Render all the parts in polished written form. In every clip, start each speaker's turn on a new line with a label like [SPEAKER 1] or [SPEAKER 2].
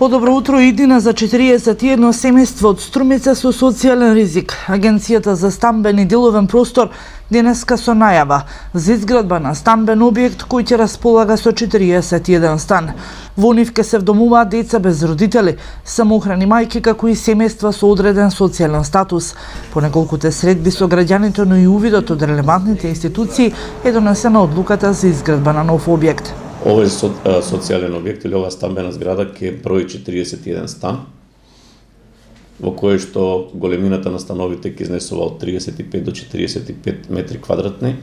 [SPEAKER 1] Подобро утро иднина за 41 семејства од Струмица со социјален ризик. Агенцијата за стамбен и деловен простор денеска со најава за изградба на стамбен објект кој ќе располага со 41 стан. Во нив ќе се вдомуваат деца без родители, самоохрани мајки, како и семејства со одреден социјален статус. По неколкуте средби со граѓаните, но и увидот од релевантните институции е донесена одлуката за изградба на нов објект.
[SPEAKER 2] Овој социјален објект или оваа стамбена зграда ќе брои 41 стан, во кој што големината на становите ќе изнесува од 35 до 45 метри квадратни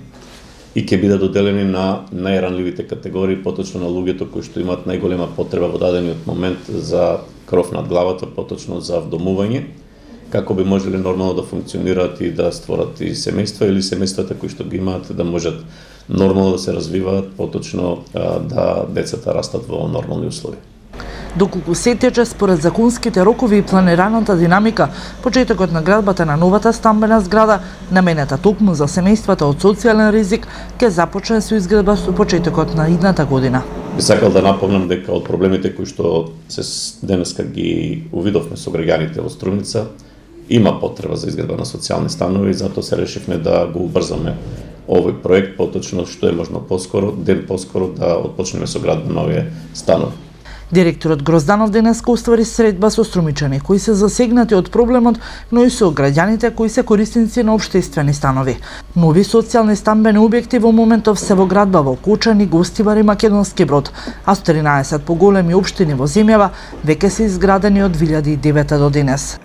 [SPEAKER 2] и ќе бидат доделени на најранливите категории, поточно на луѓето кои што имаат најголема потреба во дадениот момент за кров над главата, поточно за вдомување, како би можеле нормално да функционираат и да створат и семејства или семејствата кои што ги имаат да можат нормално да се развиваат, поточно да децата растат во нормални услови.
[SPEAKER 1] Доколку се тече според законските рокови и планираната динамика, почетокот на градбата на новата стамбена зграда, наменета токму за семејствата од социјален ризик, ќе започне со изградба со почетокот на идната година.
[SPEAKER 2] Би сакал да напомнам дека од проблемите кои што се денеска ги увидовме со граѓаните во Струмица, има потреба за изградба на социјални станови и затоа се решивме да го убрзаме овој проект, поточно што е можно поскоро, ден поскоро да отпочнеме со градба на овие станови.
[SPEAKER 1] Директорот Грозданов денеска уствари средба со струмичани кои се засегнати од проблемот, но и со граѓаните кои се корисници на општествени станови. Нови социјални стамбени објекти во моментов се во градба во Кочани, Гостивар и Македонски Брод, а 13 поголеми општини во земјава веќе се изградени од 2009 до денес.